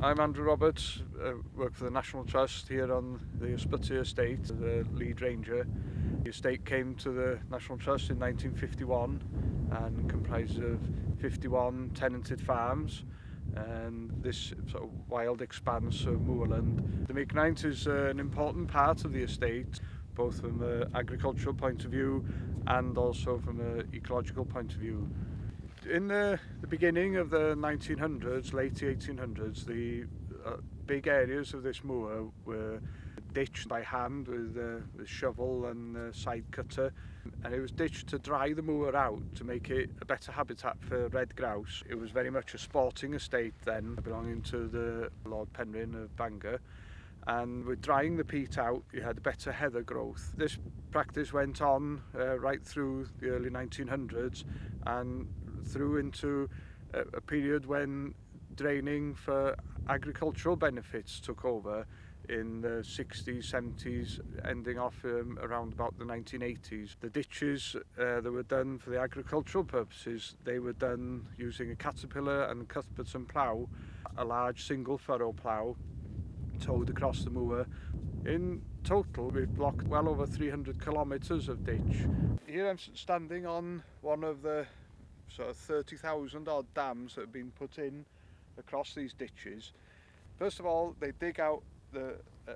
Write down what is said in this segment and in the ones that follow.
I'm Andrew Roberts, work for the National Trust here on the Ysbyty estate, the lead ranger. The estate came to the National Trust in 1951 and comprised of 51 tenanted farms and this sort of wild expanse of moorland. The Migneint is an important part of the estate, both from an agricultural point of view and also from an ecological point of view. In the beginning of the 1900s, late 1800s, the big areas of this moor were ditched by hand with a shovel and a side cutter, and it was ditched to dry the moor out to make it a better habitat for red grouse. It was very much a sporting estate then, belonging to the Lord Penrhyn of Bangor, and with drying the peat out you had better heather growth. This practice went on right through the early 1900s and through into a period when draining for agricultural benefits took over in the 60s, 70s, ending off around about the 1980s. The ditches that were done for the agricultural purposes, they were done using a caterpillar and Cuthbertson plough, a large single furrow plough towed across the moor. In total, we've blocked well over 300 kilometres of ditch. Here I'm standing on one of the sort of 30,000 odd dams that have been put in across these ditches. First of all, they dig out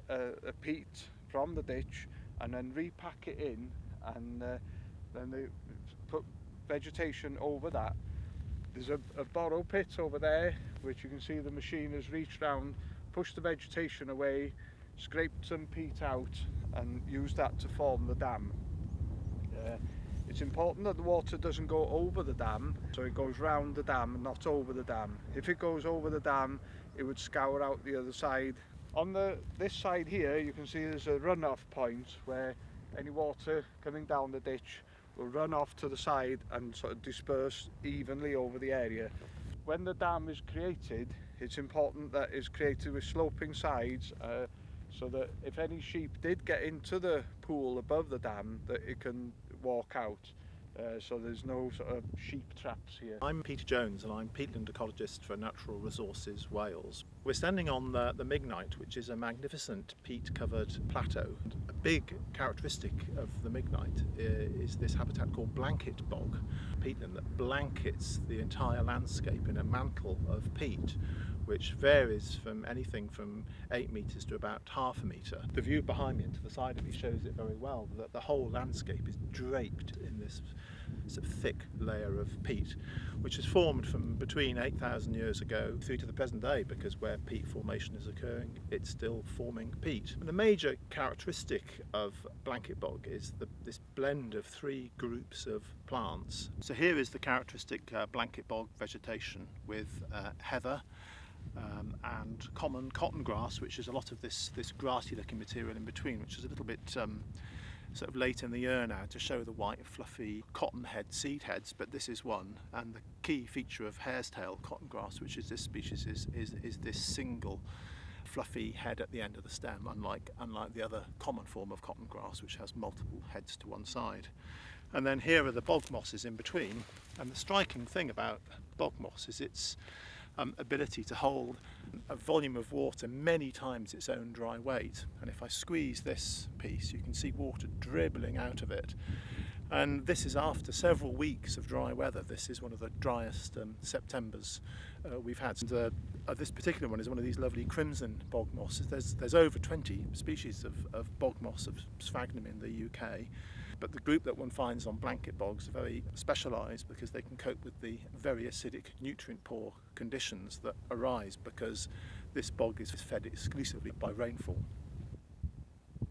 a peat from the ditch and then repack it in, and then they put vegetation over that. There's a borrow pit over there, which you can see the machine has reached round, pushed the vegetation away, scraped some peat out and used that to form the dam. It's important that the water doesn't go over the dam, so it goes round the dam and not over the dam. If it goes over the dam, it would scour out the other side. On this side here, you can see there's a runoff point where any water coming down the ditch will run off to the side and sort of disperse evenly over the area. When the dam is created, it's important that it's created with sloping sides, so that if any sheep did get into the pool above the dam, that it can walk out, so there's no sort of sheep traps here. I'm Peter Jones and I'm peatland ecologist for Natural Resources Wales. We're standing on the Migneint, which is a magnificent peat-covered plateau. A big characteristic of the Migneint is this habitat called blanket bog, peatland that blankets the entire landscape in a mantle of peat, which varies from anything from 8 metres to about half a metre. The view behind me and to the side of me shows it very well, that the whole landscape is draped in this sort of thick layer of peat, which is formed from between 8,000 years ago through to the present day, because where peat formation is occurring, it's still forming peat. And the major characteristic of blanket bog is this blend of 3 groups of plants. So here is the characteristic blanket bog vegetation with heather, and common cotton grass, which is a lot of this grassy looking material in between, which is a little bit sort of late in the year now to show the white fluffy cotton head seed heads, but this is one. And the key feature of hare's tail cotton grass, which is this species, is this single fluffy head at the end of the stem, unlike the other common form of cotton grass, which has multiple heads to one side. And then here are the bog mosses in between, and the striking thing about bog moss is its ability to hold a volume of water many times its own dry weight. And if I squeeze this piece, you can see water dribbling out of it. And this is after several weeks of dry weather. This is one of the driest Septembers we've had. And, this particular one is one of these lovely crimson bog mosses. There's over 20 species of bog moss of sphagnum in the UK. But the group that one finds on blanket bogs are very specialised because they can cope with the very acidic, nutrient-poor conditions that arise because this bog is fed exclusively by rainfall.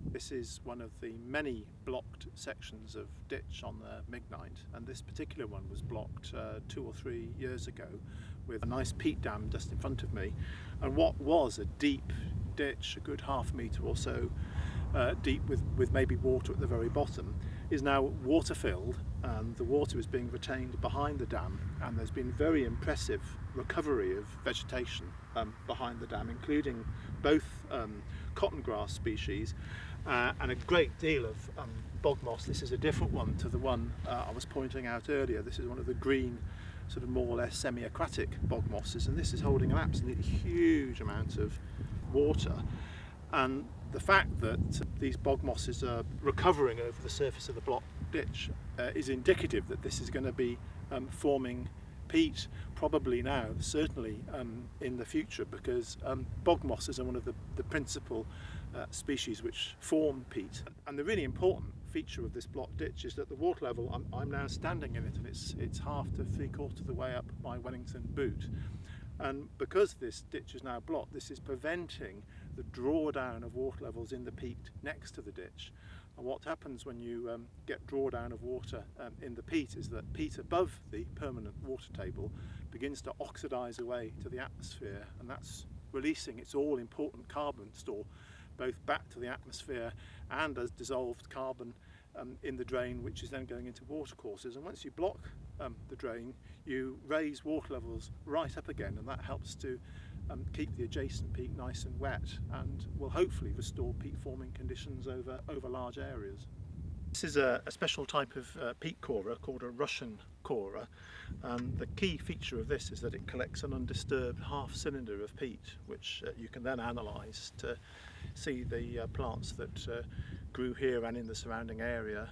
This is one of the many blocked sections of ditch on the Migneint, and this particular one was blocked 2 or 3 years ago with a nice peat dam just in front of me. And what was a deep ditch, a good half metre or so deep with maybe water at the very bottom, is now water filled, and the water is being retained behind the dam, and there's been very impressive recovery of vegetation behind the dam, including both cotton grass species and a great deal of bog moss. This is a different one to the one I was pointing out earlier. This is one of the green sort of more or less semi-aquatic bog mosses, and this is holding an absolutely huge amount of water. And the fact that these bog mosses are recovering over the surface of the block ditch is indicative that this is going to be forming peat probably now, certainly in the future, because bog mosses are one of the principal species which form peat. And the really important feature of this block ditch is that the water level, I'm now standing in it, and it's half to 3/4 of the way up my Wellington boot. And because this ditch is now blocked, this is preventing the drawdown of water levels in the peat next to the ditch. And what happens when you get drawdown of water in the peat is that peat above the permanent water table begins to oxidise away to the atmosphere, and that's releasing its all-important carbon store both back to the atmosphere and as dissolved carbon in the drain, which is then going into watercourses. And once you block the drain, you raise water levels right up again, and that helps to keep the adjacent peat nice and wet, and will hopefully restore peat forming conditions over large areas. This is a special type of peat corer called a Russian corer. The key feature of this is that it collects an undisturbed half cylinder of peat, which you can then analyse to see the plants that grew here and in the surrounding area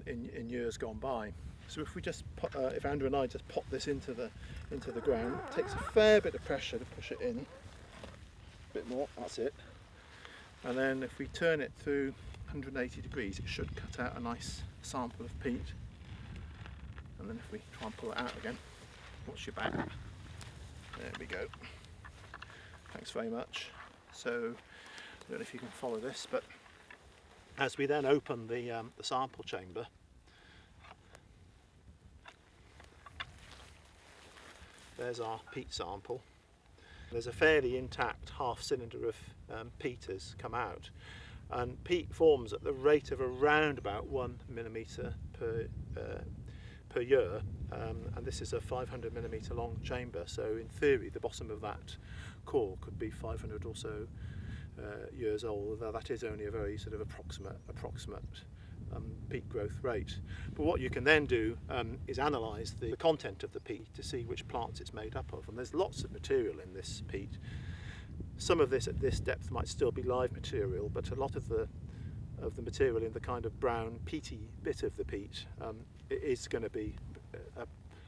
in years gone by. So if we just put, if Andrew and I just pop this into the ground, it takes a fair bit of pressure to push it in. A bit more, that's it. And then if we turn it through 180 degrees, it should cut out a nice sample of peat. And then if we try and pull it out again, watch your back. There we go. Thanks very much. So I don't know if you can follow this, but as we then open the sample chamber, there's our peat sample. There's a fairly intact half cylinder of peat has come out, and peat forms at the rate of around about 1 millimetre per year, and this is a 500 millimetre long chamber, so in theory the bottom of that core could be 500 or so years old, although that is only a very sort of approximate peat growth rate. But what you can then do is analyse the content of the peat to see which plants it's made up of, and there's lots of material in this peat. Some of this at this depth might still be live material, but a lot of the material in the kind of brown peaty bit of the peat it is going to be a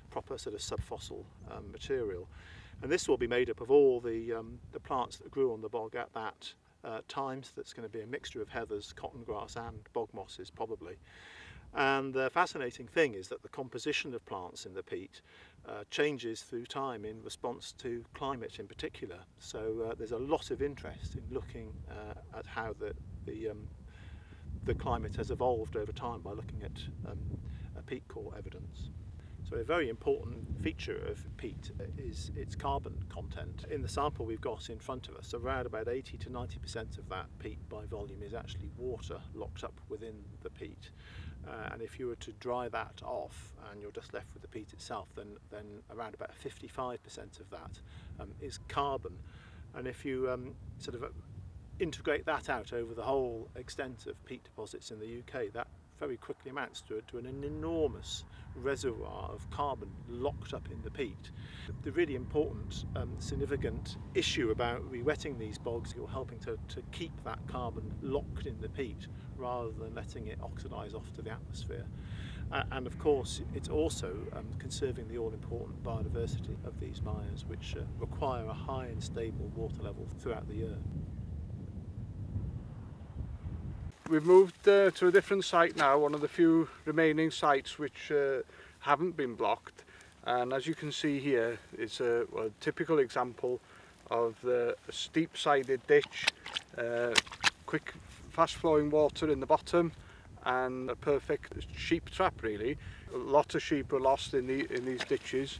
proper sort of subfossil material, and this will be made up of all the plants that grew on the bog at that time. So that's going to be a mixture of heathers, cotton grass and bog mosses probably. And the fascinating thing is that the composition of plants in the peat changes through time in response to climate in particular. So there's a lot of interest in looking at how the climate has evolved over time by looking at peat core evidence. So a very important feature of peat is its carbon content. In the sample we've got in front of us, around about 80 to 90% of that peat by volume is actually water locked up within the peat. And if you were to dry that off and you're just left with the peat itself, then around about 55% of that is carbon. And if you sort of integrate that out over the whole extent of peat deposits in the UK, that very quickly amounts to an enormous reservoir of carbon locked up in the peat. The really important, significant issue about re-wetting these bogs, you're helping to keep that carbon locked in the peat rather than letting it oxidise off to the atmosphere. And of course it's also conserving the all-important biodiversity of these mires, which require a high and stable water level throughout the year. We've moved to a different site now, one of the few remaining sites which haven't been blocked, and as you can see here, it's a typical example of the steep-sided ditch, quick fast-flowing water in the bottom, and a perfect sheep trap really. A lot of sheep are lost in these ditches.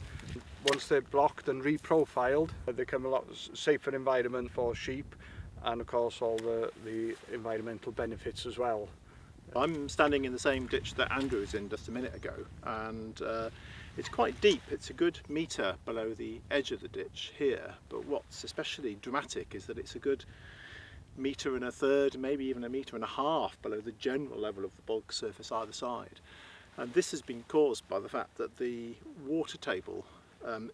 Once they're blocked and reprofiled, they become a lot safer environment for sheep, and of course all the environmental benefits as well. I'm standing in the same ditch that Andrew was in just a minute ago, and it's quite deep. It's a good metre below the edge of the ditch here, but what's especially dramatic is that it's a good metre and a third, maybe even a metre and a half below the general level of the bog surface either side. And this has been caused by the fact that the water table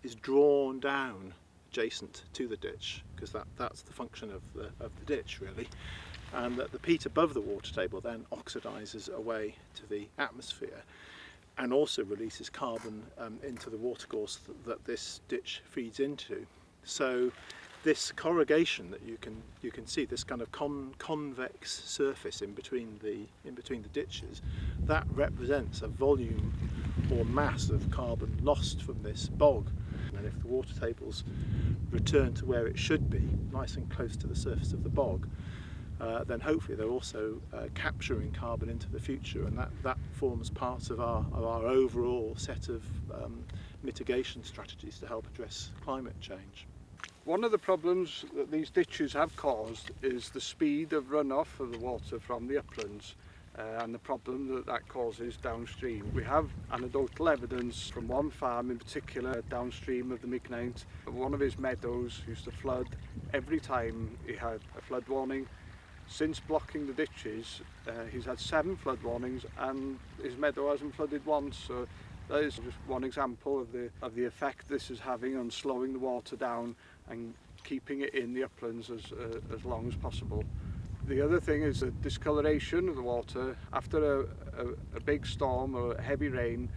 is drawn down adjacent to the ditch, because that's the function of the ditch really, and that the peat above the water table then oxidises away to the atmosphere and also releases carbon into the watercourse that this ditch feeds into. So this corrugation that you can see, this kind of convex surface in between the ditches, that represents a volume or mass of carbon lost from this bog. And if the water tables return to where it should be, nice and close to the surface of the bog, then hopefully they're also capturing carbon into the future, and that forms part of our overall set of mitigation strategies to help address climate change. One of the problems that these ditches have caused is the speed of runoff of the water from the uplands and the problem that causes downstream. We have anecdotal evidence from one farm in particular downstream of the Migneint. One of his meadows used to flood every time he had a flood warning. Since blocking the ditches, he's had 7 flood warnings and his meadow hasn't flooded once. So that is just one example of the effect this is having on slowing the water down and keeping it in the uplands as long as possible. The other thing is the discoloration of the water. After a big storm or heavy rain,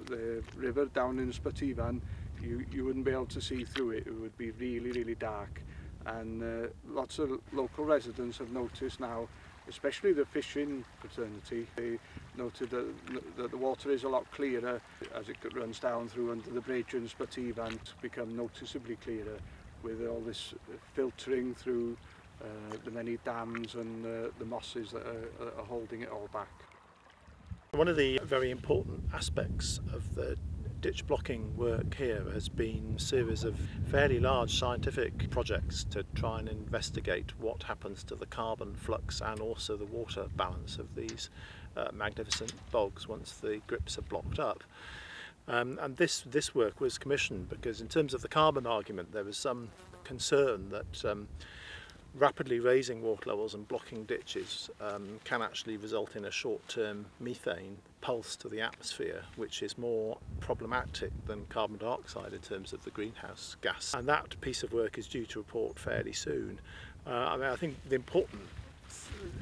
the river down in Ysbyty, you wouldn't be able to see through it. It would be really dark. And lots of local residents have noticed now, especially the fishing fraternity, they noted that the water is a lot clearer as it runs down through under the bridge in Ysbyty. It's become noticeably clearer with all this filtering through the many dams and the mosses that are holding it all back. One of the very important aspects of the ditch blocking work here has been a series of fairly large scientific projects to try and investigate what happens to the carbon flux and also the water balance of these magnificent bogs once the grips are blocked up. And this work was commissioned because in terms of the carbon argument there was some concern that rapidly raising water levels and blocking ditches can actually result in a short-term methane pulse to the atmosphere, which is more problematic than carbon dioxide in terms of the greenhouse gas. And that piece of work is due to report fairly soon. I think the important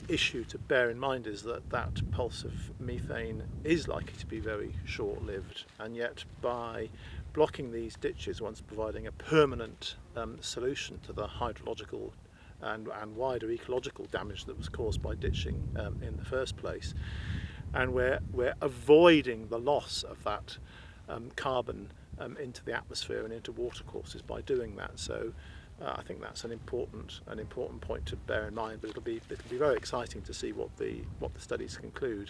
issue to bear in mind is that pulse of methane is likely to be very short-lived, and yet by blocking these ditches, one's providing a permanent solution to the hydrological and wider ecological damage that was caused by ditching in the first place. And we're avoiding the loss of that carbon into the atmosphere and into watercourses by doing that. So I think that's an important point to bear in mind. But it'll be very exciting to see what the studies conclude.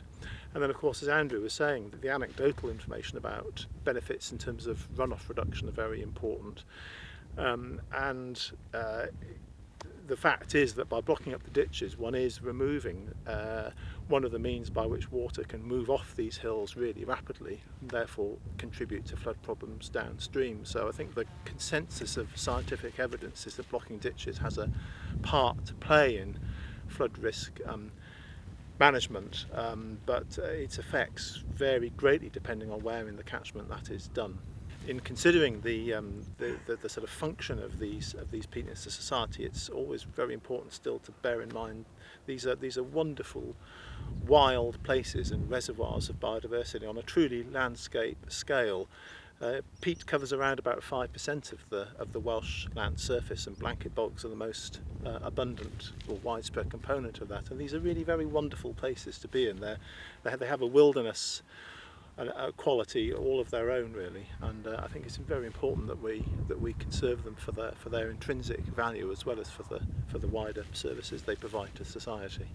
And then, of course, as Andrew was saying, the anecdotal information about benefits in terms of runoff reduction are very important. The fact is that by blocking up the ditches, one is removing one of the means by which water can move off these hills really rapidly and therefore contribute to flood problems downstream. So I think the consensus of scientific evidence is that blocking ditches has a part to play in flood risk management, but its effects vary greatly depending on where in the catchment that is done. In considering the sort of function of these peatlands to society, it's always very important still to bear in mind these are wonderful wild places and reservoirs of biodiversity on a truly landscape scale. Peat covers around about 5% of the Welsh land surface, and blanket bogs are the most abundant or widespread component of that. And these are really very wonderful places to be in. They have a wilderness quality all of their own really, and I think it's very important that we conserve them for their intrinsic value as well as for the wider services they provide to society.